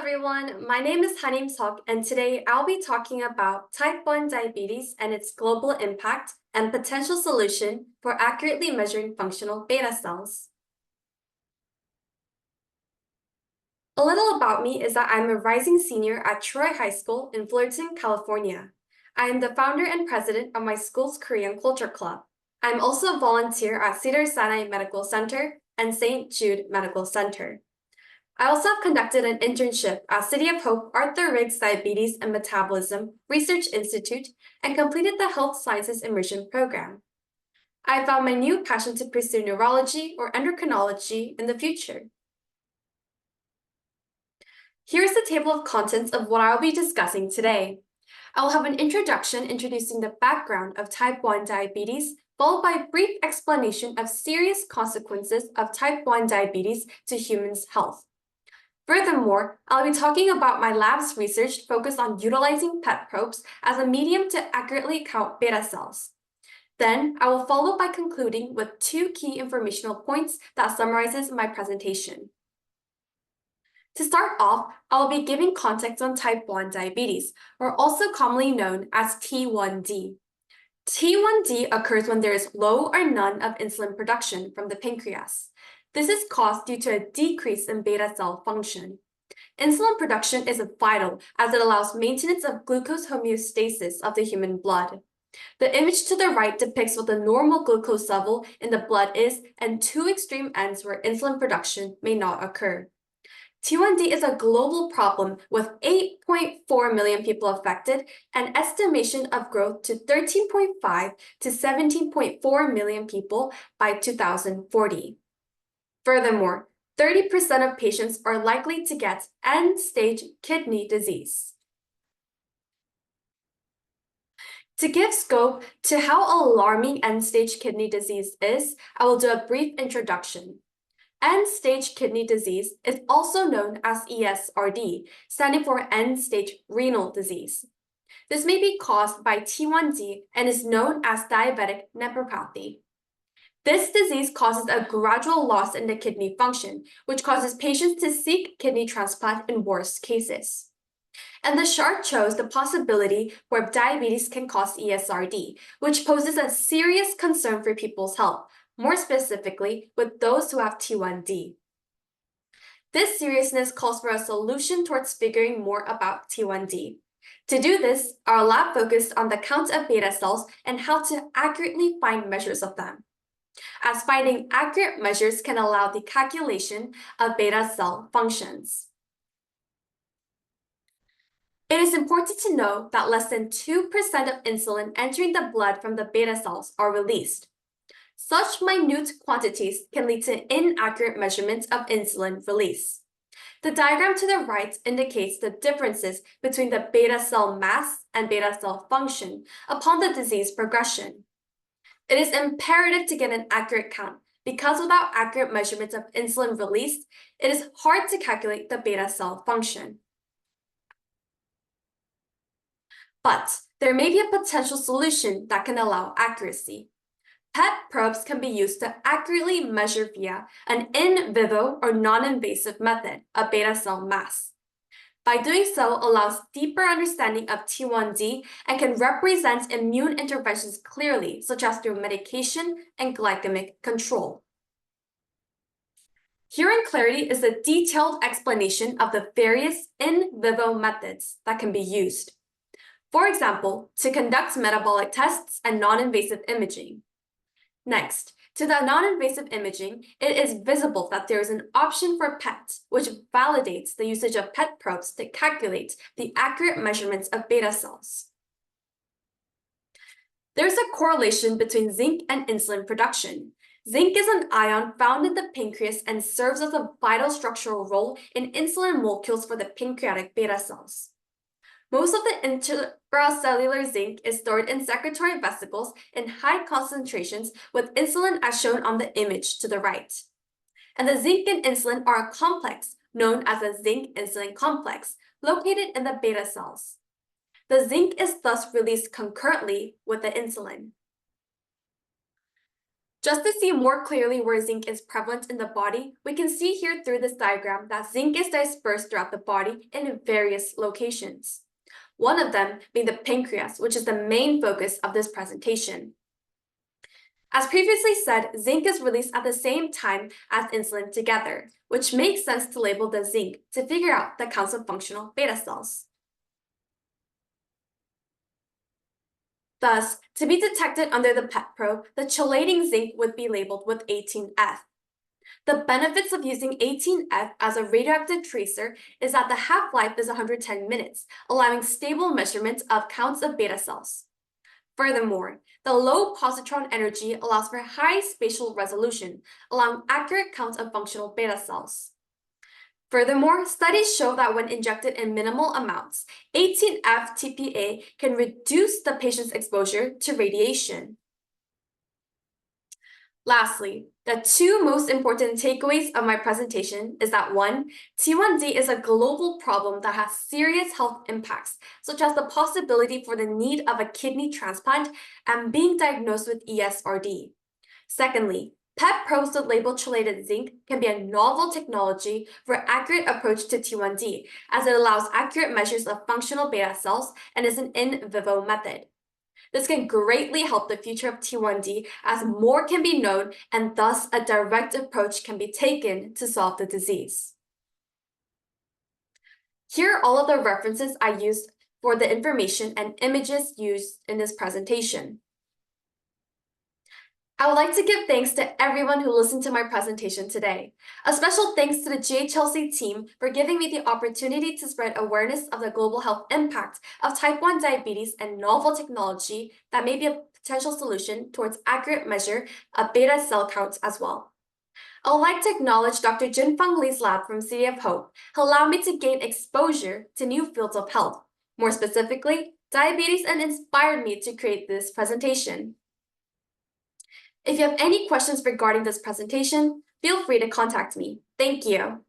everyone, my name is Hanim Seok, and today I'll be talking about type 1 diabetes and its global impact and potential solution for accurately measuring functional beta cells. A little about me is that I'm a rising senior at Troy High School in Fullerton, California. I am the founder and president of my school's Korean Culture Club. I'm also a volunteer at Cedars-Sinai Medical Center and St. Jude Medical Center. I also have conducted an internship at City of Hope Arthur Riggs Diabetes and Metabolism Research Institute and completed the Health Sciences Immersion Program. I found my new passion to pursue neurology or endocrinology in the future. Here's the table of contents of what I'll be discussing today. I will have an introduction introducing the background of type 1 diabetes, followed by a brief explanation of serious consequences of type 1 diabetes to humans' health. Furthermore, I'll be talking about my lab's research focused on utilizing PET probes as a medium to accurately count beta cells. Then, I will follow by concluding with two key informational points that summarizes my presentation. To start off, I will be giving context on type 1 diabetes, or also commonly known as T1D. T1D occurs when there is low or none of insulin production from the pancreas. This is caused due to a decrease in beta cell function. Insulin production is vital as it allows maintenance of glucose homeostasis of the human blood. The image to the right depicts what the normal glucose level in the blood is and two extreme ends where insulin production may not occur. T1D is a global problem with 8.4 million people affected and estimation of growth to 13.5 to 17.4 million people by 2040. Furthermore, 30% of patients are likely to get end-stage kidney disease. To give scope to how alarming end-stage kidney disease is, I will do a brief introduction. End-stage kidney disease is also known as ESRD, standing for end-stage renal disease. This may be caused by T1D and is known as diabetic nephropathy. This disease causes a gradual loss in the kidney function, which causes patients to seek kidney transplant in worst cases. And the chart shows the possibility where diabetes can cause ESRD, which poses a serious concern for people's health, more specifically with those who have T1D. This seriousness calls for a solution towards figuring more about T1D. To do this, our lab focused on the count of beta cells and how to accurately find measures of them, as finding accurate measures can allow the calculation of beta cell functions. It is important to know that less than 2% of insulin entering the blood from the beta cells are released. Such minute quantities can lead to inaccurate measurements of insulin release. The diagram to the right indicates the differences between the beta cell mass and beta cell function upon the disease progression. It is imperative to get an accurate count because without accurate measurements of insulin release, it is hard to calculate the beta cell function. But there may be a potential solution that can allow accuracy. PET probes can be used to accurately measure via an in vivo or non-invasive method of beta cell mass. By doing so, allows deeper understanding of T1D and can represent immune interventions clearly, such as through medication and glycemic control. Here in clarity is a detailed explanation of the various in vivo methods that can be used. For example, to conduct metabolic tests and non-invasive imaging. Next, to the non-invasive imaging, it is visible that there is an option for PET, which validates the usage of PET probes to calculate the accurate measurements of beta cells. There's a correlation between zinc and insulin production. Zinc is an ion found in the pancreas and serves as a vital structural role in insulin molecules for the pancreatic beta cells. Most of the intracellular zinc is stored in secretory vesicles in high concentrations with insulin as shown on the image to the right. And the zinc and insulin are a complex known as a zinc-insulin complex located in the beta cells. The zinc is thus released concurrently with the insulin. Just to see more clearly where zinc is prevalent in the body, we can see here through this diagram that zinc is dispersed throughout the body in various locations. One of them being the pancreas, which is the main focus of this presentation. As previously said, zinc is released at the same time as insulin together, which makes sense to label the zinc to figure out the counts of functional beta cells. Thus, to be detected under the PET probe, the chelating zinc would be labeled with 18F. The benefits of using 18F as a radioactive tracer is that the half-life is 110 minutes, allowing stable measurement of counts of beta cells. Furthermore, the low positron energy allows for high spatial resolution, allowing accurate counts of functional beta cells. Furthermore, studies show that when injected in minimal amounts, 18F TPA can reduce the patient's exposure to radiation. Lastly, the two most important takeaways of my presentation is that 1, T1D is a global problem that has serious health impacts, such as the possibility for the need of a kidney transplant and being diagnosed with ESRD. Secondly, PET probes with labeled chelated zinc can be a novel technology for accurate approach to T1D, as it allows accurate measures of functional beta cells and is an in vivo method. This can greatly help the future of T1D as more can be known and thus a direct approach can be taken to solve the disease. Here are all of the references I used for the information and images used in this presentation. I would like to give thanks to everyone who listened to my presentation today. A special thanks to the GHLC team for giving me the opportunity to spread awareness of the global health impact of type 1 diabetes and novel technology that may be a potential solution towards accurate measure of beta cell counts as well. I would like to acknowledge Dr. Jinfeng Li's lab from City of Hope, who allowed me to gain exposure to new fields of health, more specifically, diabetes, and inspired me to create this presentation. If you have any questions regarding this presentation, feel free to contact me. Thank you.